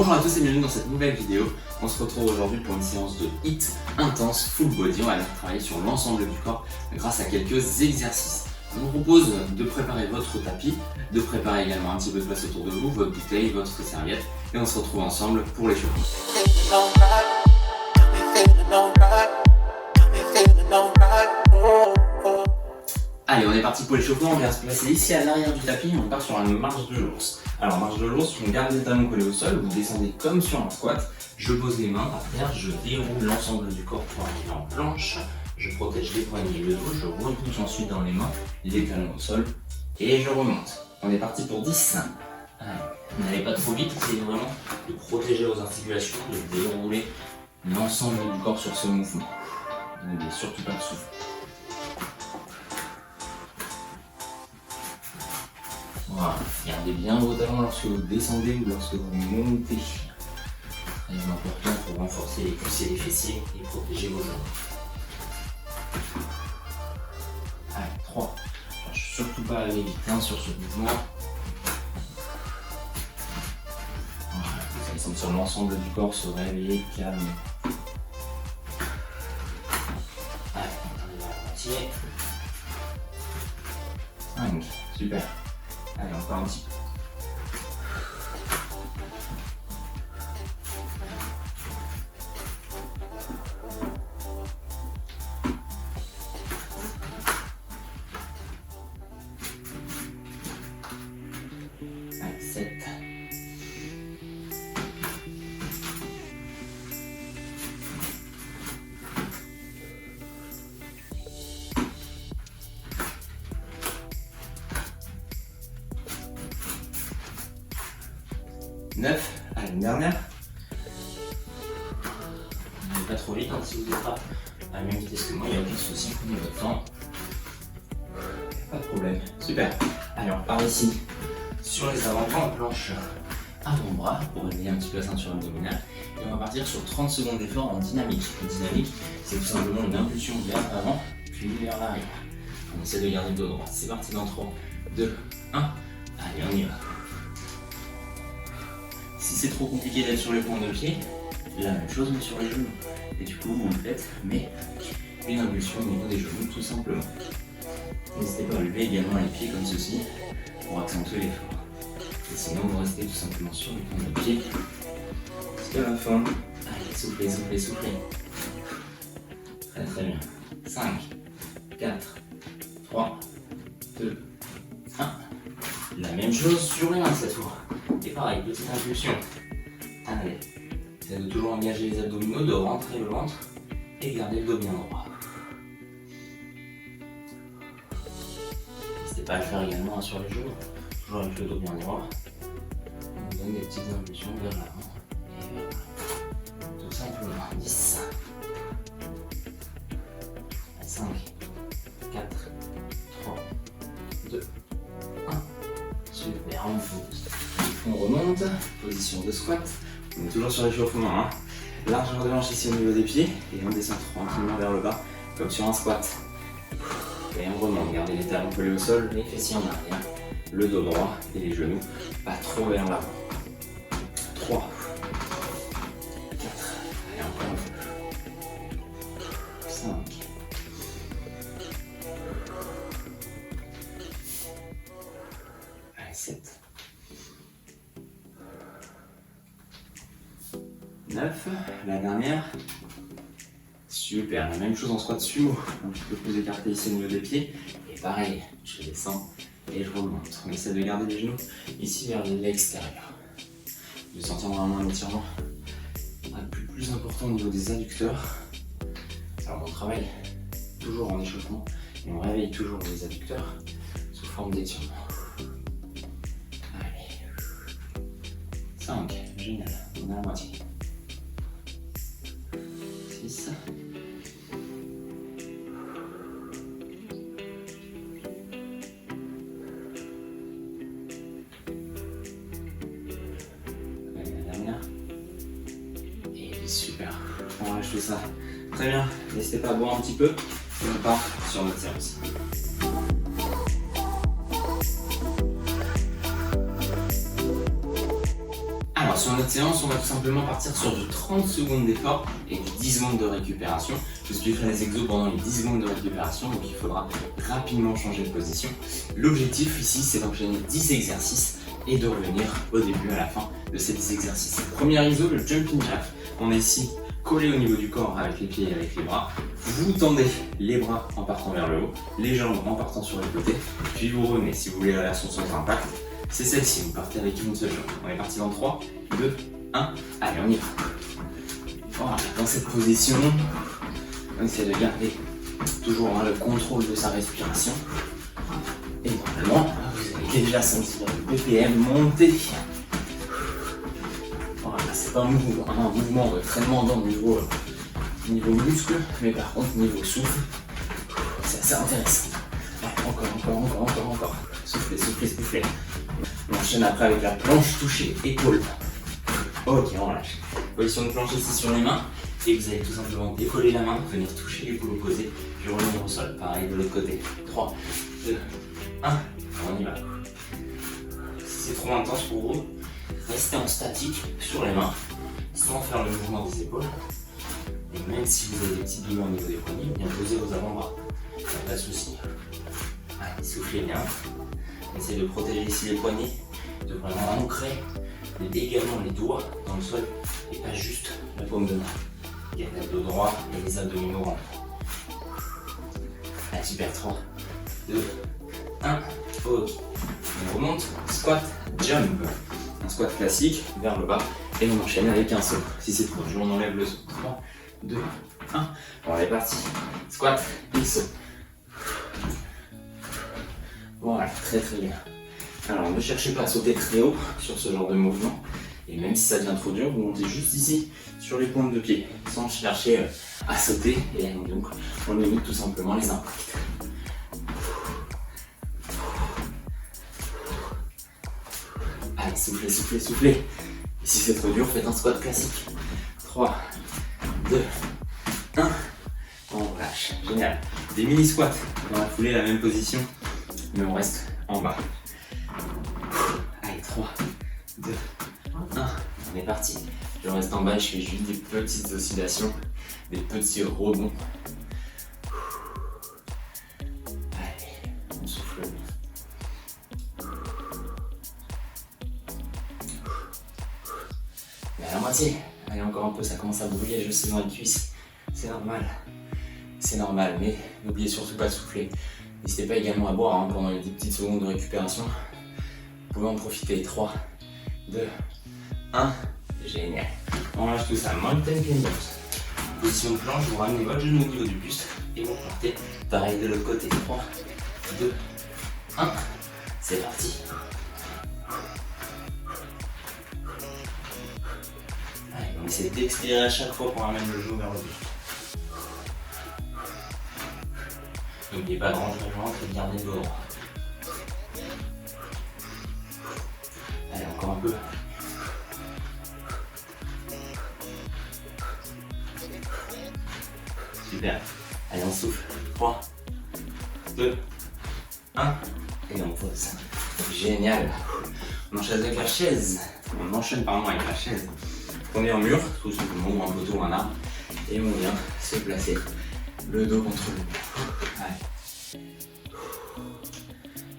Bonjour à tous et bienvenue dans cette nouvelle vidéo. On se retrouve aujourd'hui pour une séance de HIIT intense full body. On va travailler sur l'ensemble du corps grâce à quelques exercices. Je vous propose de préparer votre tapis, de préparer également un petit peu de place autour de vous, votre bouteille, votre serviette, et on se retrouve ensemble pour l'échauffement. Allez, on est parti pour l'échauffement. On vient se placer ici à l'arrière du tapis. On part sur une marche de l'ours. Alors, marche de l'ours, vous gardez le talon collé au sol, vous descendez comme sur un squat. Je pose les mains à terre, je déroule l'ensemble du corps pour arriver en planche. Je protège les poignets et le dos, je repousse ensuite dans les mains, les talons au sol et je remonte. On est parti pour 10. Allez, n'allez pas trop vite, essayez vraiment de protéger vos articulations, de dérouler l'ensemble du corps sur ce mouvement. N'oubliez surtout pas de souffler. Voilà, gardez bien vos talons lorsque vous descendez ou lorsque vous montez. Très important pour renforcer les cuisses et les fessiers et protéger vos jambes. Allez, 3. Je ne cherche surtout pas à aller vite sur ce mouvement. Voilà, vous allez sentir l'ensemble du corps se réveiller, calme. Allez, on arrive à la moitié. 5, super. Allez, encore un petit peu. Allez, 7. Allez, une dernière. N'allez pas trop vite, hein, si vous n'êtes pas à la même vitesse que moi, il n'y a aucun souci, prenez votre temps. Pas de problème, super. Allez, on repart ici, sur les avant-bras en planche avant-bras, pour réveiller un petit peu la ceinture abdominale. Et on va partir sur 30 secondes d'effort en dynamique. Une dynamique, c'est tout simplement une impulsion vers l'avant, puis vers l'arrière. On essaie de garder le dos droit. C'est parti dans 3, 2, 1. Allez, on y va. Si c'est trop compliqué d'être sur les points de pied, la même chose mais sur les genoux. Et du coup vous le faites, mais une impulsion au niveau des genoux tout simplement. N'hésitez pas à lever également les pieds comme ceci pour accentuer l'effort. Et sinon vous restez tout simplement sur les points de pied jusqu'à la fin. Allez, soufflez, soufflez, soufflez. Très très bien. 5, 4, 3, 2, 1. La même chose sur les mains cette fois. Et pareil, petite impulsion. Allez, essayez de toujours engager les abdominaux, de rentrer le ventre et garder le dos bien droit. N'hésitez pas à le faire également sur les genoux, toujours avec le dos bien droit. On donne des petites impulsions vers l'avant et vers l'avant. Tout simplement. 10, 5, 4, 3, 2, 1. Super, on pousse. On remonte, position de squat, on est toujours sur l'échauffement, hein. Largeur de hanche ici au niveau des pieds, et on descend tranquillement vers le bas, comme sur un squat. Et on remonte, gardez les talons collés au sol, les fessiers en arrière, le dos droit et les genoux, pas trop vers l'avant. 3, 4, allez encore un peu. 5, 7. 9, la dernière. Super, la même chose en squat sumo, un petit peu plus écarté ici au niveau des pieds. Et pareil, je descends et je remonte. On essaie de garder les genoux ici vers l'extérieur. Vous allez sentir vraiment un étirement plus important au niveau des adducteurs. Alors on travaille toujours en échauffement et on réveille toujours les adducteurs sous forme d'étirement. Allez. 5, génial, on est à la moitié. 6. Allez, la dernière. Et super, on va jouer ça. Très bien, n'hésitez pas à boire un petit peu et on part sur notre séance. Alors sur notre séance, on va tout simplement partir sur du 30 secondes d'effort et du 10 secondes de récupération. Je expliquerai les exos pendant les 10 secondes de récupération, donc il faudra rapidement changer de position. L'objectif ici, c'est d'enchaîner 10 exercices et de revenir au début à la fin de ces 10 exercices. Premier iso, le jumping jack. On est ici collé au niveau du corps avec les pieds et avec les bras. Vous tendez les bras en partant vers le haut, les jambes en partant sur les côtés, puis vous revenez. Si vous voulez la version sans impact, c'est celle-ci. Vous partez avec une seule jambe. On est parti dans 3, 2, 1. Allez, on y va. Voilà, dans cette position, on essaie de garder toujours le contrôle de sa respiration. Et normalement, vous allez déjà sentir le BPM monter. Voilà, c'est pas un mouvement d'entraînement dans le niveau muscle, mais par contre niveau souffle, c'est assez intéressant. Ouais, encore. Soufflez. On enchaîne après avec la planche touchée épaule. Ok, on relâche. Position de planche ici sur les mains, et vous allez tout simplement décoller la main, venir toucher l'épaule opposée, puis revenir au sol. Pareil de l'autre côté. 3, 2, 1, on y va. Si c'est trop intense pour vous, restez en statique sur les mains, sans faire le mouvement des épaules. Et même si vous avez des petites douleurs au niveau des poignets, bien poser vos avant-bras. Pas de souci. Allez, soufflez bien. Essayez de protéger ici les poignets, de vraiment ancrer également les doigts dans le sol et pas juste la paume de main. Gardez le dos droit et les abdominaux rentrent. Allez, super. 3, 2, 1. Ok. On remonte. Squat, jump. Un squat classique vers le bas et on enchaîne avec un saut. Si c'est trop dur, on enlève le saut. 3, 2, 1. On est parti. Squat et saut. Voilà, très bien. Alors ne cherchez pas à sauter très haut sur ce genre de mouvement. Et même si ça devient trop dur, vous montez juste ici sur les pointes de pied, sans chercher à sauter. Et donc on limite tout simplement les impacts. Allez, soufflez. Et si c'est trop dur, faites un squat classique. 3, 2, 1. On relâche. Génial. Des mini squats dans la foulée, la même position, mais on reste en bas. Allez, 3, 2, 1. On est parti. Je reste en bas, je fais juste des petites oscillations, des petits rebonds. Allez, on souffle bien. Et à la moitié. Allez, encore un peu, ça commence à bouger, je sais, dans les cuisses. C'est normal, mais n'oubliez surtout pas de souffler. N'hésitez pas également à boire pendant les 10 petites secondes de récupération. Vous pouvez en profiter. 3, 2, 1. Génial. On lâche tout ça. Mountain climbers. Position de planche, vous ramenez votre genou au niveau du buste et vous partez. Pareil de l'autre côté. 3, 2, 1. C'est parti. Allez, on essaie d'expirer à chaque fois pour ramener le genou vers le buste. N'oubliez pas de ranger le ventre et de garder le dos droit. Allez, encore un peu. Super. Allez, on souffle. 3, 2, 1. Et on pose. Génial. On enchaîne avec la chaise. Avec la chaise. Prenez un mur, tout simplement, ou un poteau ou un arbre. Et on vient se placer le dos contre le mur. Allez.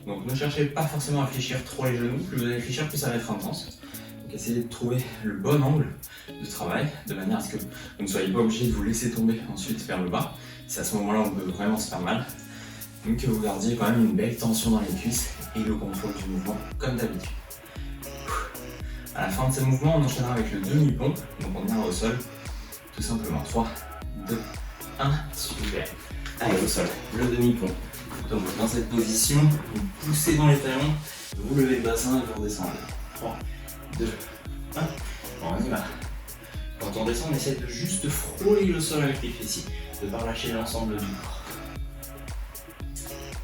Donc ne cherchez pas forcément à fléchir trop les genoux, plus vous allez fléchir, plus ça va être intense. Donc essayez de trouver le bon angle de travail, de manière à ce que vous ne soyez pas obligé de vous laisser tomber ensuite vers le bas. C'est à ce moment-là où on peut vraiment se faire mal. Donc que vous gardiez quand même une belle tension dans les cuisses et le contrôle du mouvement comme d'habitude. À la fin de ce mouvement, on enchaînera avec le demi-pont. Donc on vient au sol, tout simplement. 3, 2, 1, super. Allez, au sol, le demi-pont. Donc dans cette position, vous poussez dans les talons, vous levez le bassin et vous redescendez. 3, 2, 1, on y va. Quand on descend, on essaie de juste frôler le sol avec les fessiers, de ne pas lâcher l'ensemble du corps.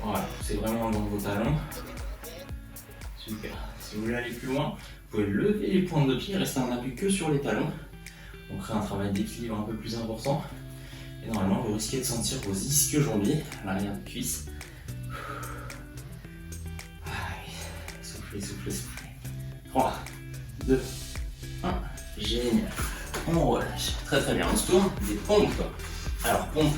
Voilà, c'est vraiment dans vos talons. Super. Si vous voulez aller plus loin, vous pouvez lever les pointes de pied, rester en appui que sur les talons. On crée un travail d'équilibre un peu plus important. Et normalement, vous risquez de sentir vos ischio-jambiers à l'arrière de cuisse. Allez, soufflez. 3, 2, 1. Génial. On relâche. Très très bien. On se tourne. Des pompes. Alors pompe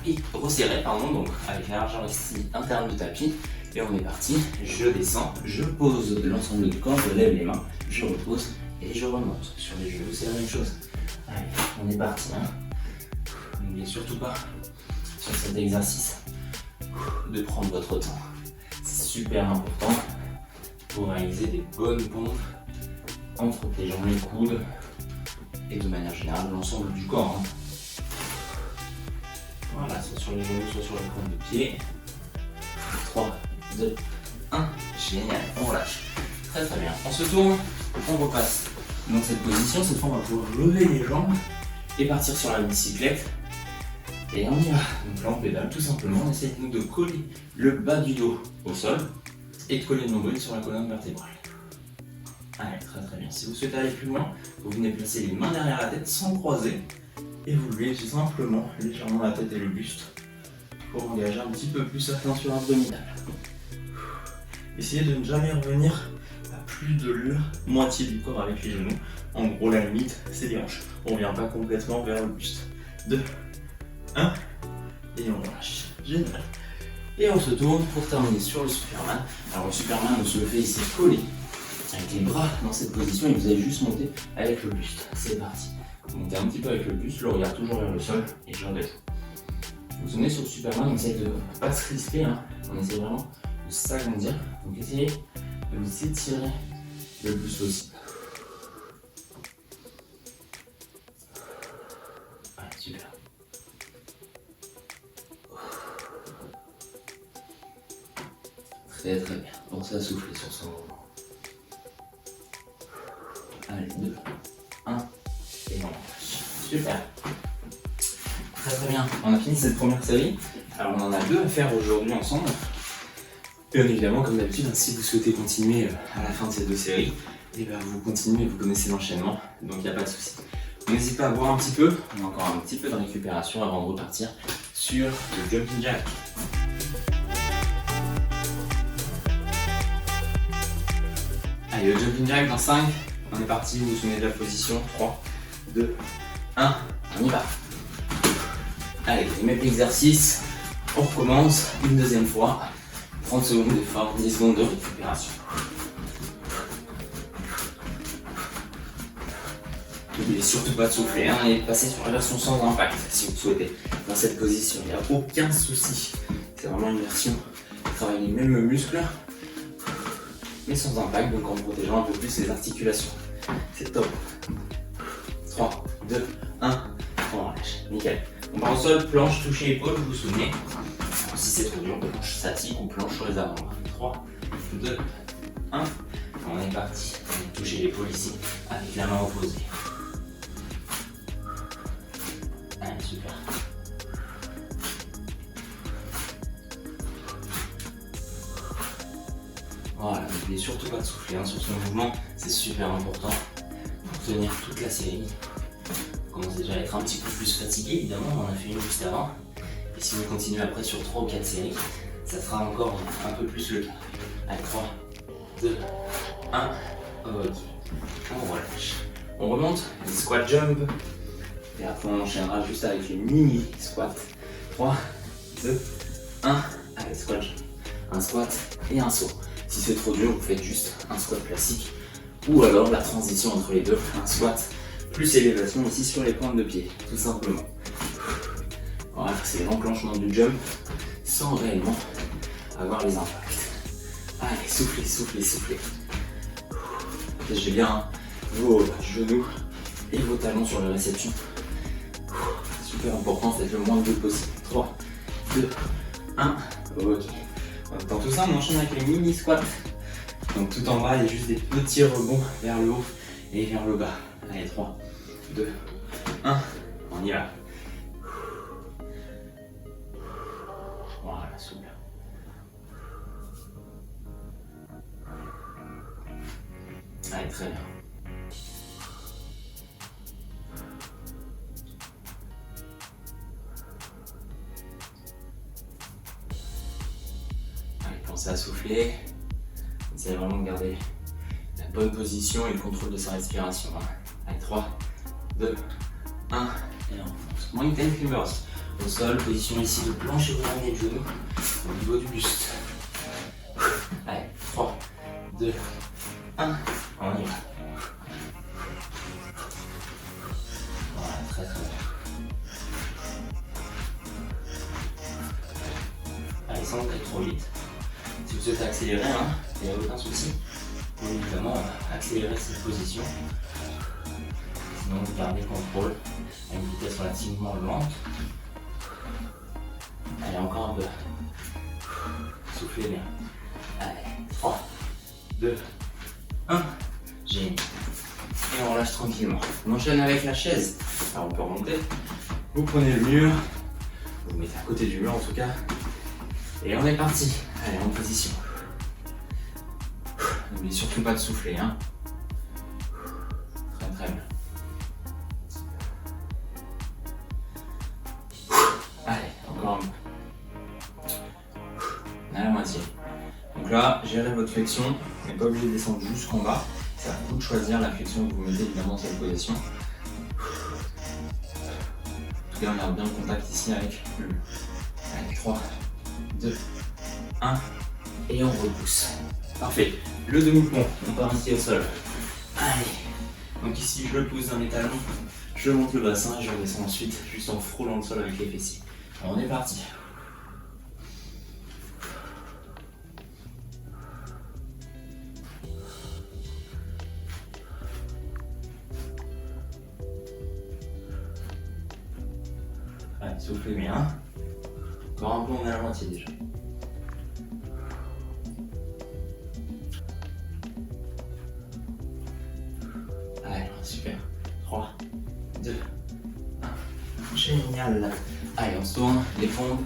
et resserré, pardon, donc avec la largeur ici interne du tapis. Et on est parti. Je descends. Je pose l'ensemble du corps. Je lève les mains. Je repose et je remonte. Sur les genoux, c'est la même chose. Allez, on est parti. N'oubliez surtout pas sur cet exercice de prendre votre temps. C'est super important pour réaliser des bonnes pompes en protégeant les coudes et de manière générale l'ensemble du corps. Voilà, soit sur les genoux, soit sur les pointes de pied. 3, 2, 1. Génial, on relâche. Très très bien. On se tourne, on repasse dans cette position. Cette fois, on va pouvoir lever les jambes et partir sur la bicyclette. Et on y va. Donc là, on pédale tout simplement. On essaie de coller le bas du dos au sol et de coller le nombril sur la colonne vertébrale. Allez, très très bien. Si vous souhaitez aller plus loin, vous venez placer les mains derrière la tête sans croiser et vous levez simplement légèrement la tête et le buste pour engager un petit peu plus la ceinture abdominale. Essayez de ne jamais revenir à plus de la moitié du corps avec les genoux. En gros, la limite, c'est les hanches. On ne vient pas complètement vers le buste. 2, 1, et on relâche. Génial. Et on se tourne pour terminer sur le Superman. Alors le Superman, on se le fait ici collé avec les bras dans cette position et vous allez juste monter avec le buste. C'est parti. Vous montez un petit peu avec le buste, le regard toujours vers le sol et je redescends. Vous venez sur le Superman, on essaie de ne pas se crisper, on essaie vraiment de s'agrandir. Donc essayez de vous étirer le plus possible. Allez, super. Très très bien. Pensez à souffler sur ce mouvement. Allez, 2, 1, et on relâche. Super. Très très bien. On a fini cette première série. Alors on en a 2 à faire aujourd'hui ensemble. Bien évidemment, comme d'habitude, si vous souhaitez continuer à la fin de ces 2 séries, et bien vous continuez, vous connaissez l'enchaînement, donc il n'y a pas de souci. N'hésitez pas à boire un petit peu, on a encore un petit peu de récupération avant de repartir sur le jumping jack. Allez, le jumping jack dans 5, on est parti, vous vous souvenez de la position, 3, 2, 1, on y va. Allez, les mêmes exercices, on recommence une deuxième fois, 30 secondes d'effort, 10 secondes de récupération. N'oubliez surtout pas de souffler et de passer sur la version sans impact si vous souhaitez. Dans cette position, il n'y a aucun souci. C'est vraiment une version qui travaille les mêmes muscles, mais sans impact, donc en protégeant un peu plus les articulations. C'est top. 3, 2, 1, on relâche. Nickel. On part au sol, planche, toucher épaule, vous vous souvenez. Alors, si c'est trop dur, planche statique ou planche sur les avant-bras. 3, 2, 1, on est parti. Toucher l'épaule ici avec la main opposée. Allez, super. Voilà, n'oubliez surtout pas de souffler sur ce mouvement, c'est super important pour tenir toute la série. On commence déjà à être un petit peu plus fatigué, évidemment, on en a fait une juste avant. Et si vous continuez après sur 3 ou 4 séries, ça sera encore un peu plus le cas. Allez, 3, 2, 1, ok. On relâche. On remonte, les squat jump. Et après on enchaînera juste avec les mini squats. 3, 2, 1, allez, squat jump. Un squat et un saut. Si c'est trop dur, vous faites juste un squat classique. Ou alors la transition entre les deux, un squat plus élévation ici sur les pointes de pied, tout simplement. Voilà, c'est l'enclenchement du jump sans réellement avoir les impacts. Allez, soufflez, soufflez, soufflez. Protégez bien vos genoux et vos talons sur la réception. Super important, faites le moins de bruit possible. 3, 2, 1, ok. Dans tout ça, on enchaîne avec les mini squats. Donc tout en bas, il y a juste des petits rebonds vers le haut et vers le bas. Allez, 3, 2, 1, on y va. Voilà, souple. Allez, très bien. Allez, pensez à souffler. Essayez vraiment de garder la bonne position et le contrôle de sa respiration. Allez, 3, 2, 1, et on fonce. Mountain Climbers. Au sol, position ici de planche et vous ramenez le genou au niveau du buste. Allez, 3, 2, 1, on y va. Voilà, très très bien. Allez, sans être trop vite. Si vous souhaitez accélérer, il n'y a aucun souci. Vous pouvez évidemment accélérer cette position. Sinon, vous gardez le contrôle à une vitesse relativement lente. Allez, encore un peu. Soufflez bien. Allez, 3, 2, 1. Génial. Et on relâche tranquillement. On enchaîne avec la chaise. Alors, on peut remonter. Vous prenez le mur. Vous vous mettez à côté du mur en tout cas. Et on est parti. Allez, en position. N'oubliez surtout pas de souffler. Très très bien. Allez, encore un peu. À la moitié. Donc là, gérez votre flexion. Vous n'êtes pas obligé de descendre jusqu'en bas. C'est à vous de choisir la flexion que vous mettez évidemment dans cette position. En tout cas, on garde bien le contact ici avec le mur. Allez, 3, 2, 1. Et on repousse. Parfait. Le demi-pont, on part ici au sol. Allez. Donc ici, je le pousse dans les talons. Je monte le bassin et je redescends ensuite, juste en frôlant le sol avec les fessiers. Alors, on est parti. Allez, soufflez bien. Encore un peu, on est à la moitié déjà. Allez, super. 3, 2, 1. Génial. Allez, on se tourne, les pommes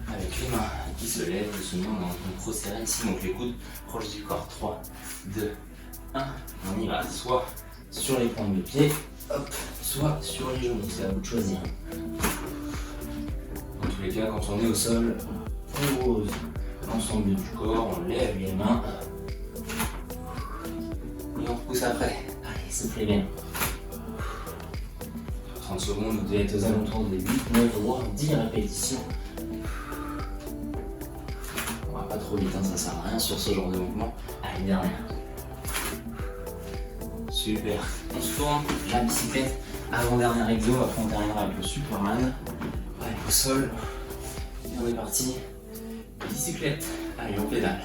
avec les mains qui se lèvent doucement dans le pro serré ici, donc les coudes proches du corps. 3, 2, 1. On y va, soit sur les pointes de pied, hop, soit sur les genoux, c'est à vous de choisir. Dans tous les cas, quand on est au sol, on pose l'ensemble du corps, on lève les mains et on repousse après. Allez, soufflez bien. 30 secondes, vous devez être aux alentours des 8, 9 voire 10 répétitions. On va pas trop vite, ça sert à rien sur ce genre de mouvement. Allez, dernière. Super. On se tourne, la bicyclette, avant-dernier exo, après on terminera avec le Superman. Allez, au sol. Et on est parti. Bicyclette. Allez, on pédale.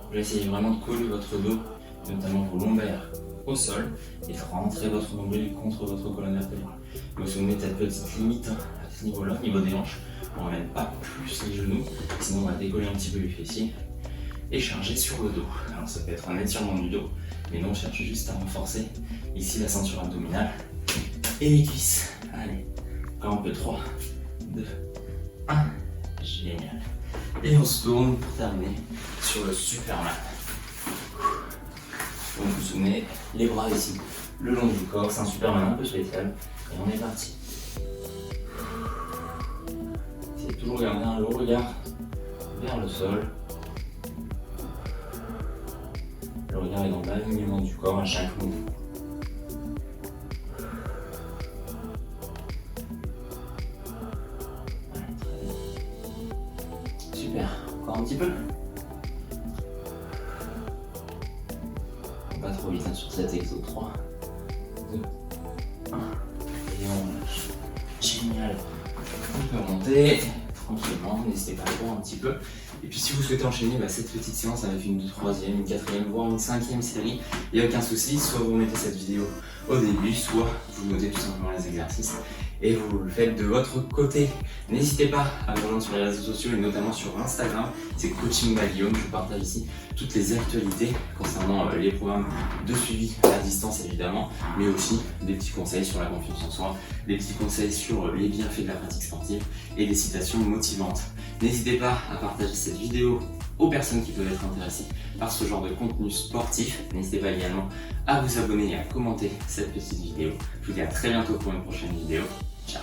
Vous allez essayer vraiment de coller votre dos, notamment vos lombaires, au sol et de rentrer votre nombril contre votre colonne vertébrale. Donc si vous mettez cette petite limite à ce niveau-là, au niveau des hanches, on ne ramène pas plus les genoux, sinon on va décoller un petit peu les fessiers et charger sur le dos. Alors ça peut être un étirement du dos, mais nous on cherche juste à renforcer ici la ceinture abdominale et les cuisses. Allez, encore un peu, 3, 2, 1, génial. Et on se tourne pour terminer sur le Superman. Donc vous souvenez, les bras ici, le long du corps, c'est un Superman un peu spécial. Et on est parti. C'est toujours garder le regard vers le sol. Le regard est dans l'alignement du corps à chaque mouvement. Super, encore un petit peu. Pas trop vite sur cet exo. 3, 2, 1. Et on lâche. Génial. On peut remonter tranquillement, n'hésitez pas à le voir un petit peu. Et puis si vous souhaitez enchaîner cette petite séance avec une troisième, une quatrième, voire une cinquième série, il n'y a aucun souci. Soit vous mettez cette vidéo au début, soit vous notez tout simplement les exercices et vous le faites de votre côté. N'hésitez pas à me rejoindre sur les réseaux sociaux et notamment sur Instagram, c'est Coaching by Guillaume. Je partage ici toutes les actualités concernant les programmes de suivi à distance évidemment, mais aussi des petits conseils sur la confiance en soi, des petits conseils sur les bienfaits de la pratique sportive et des citations motivantes. N'hésitez pas à partager cette vidéo aux personnes qui peuvent être intéressées par ce genre de contenu sportif. N'hésitez pas également à vous abonner et à commenter cette petite vidéo. Je vous dis à très bientôt pour une prochaine vidéo. Ciao.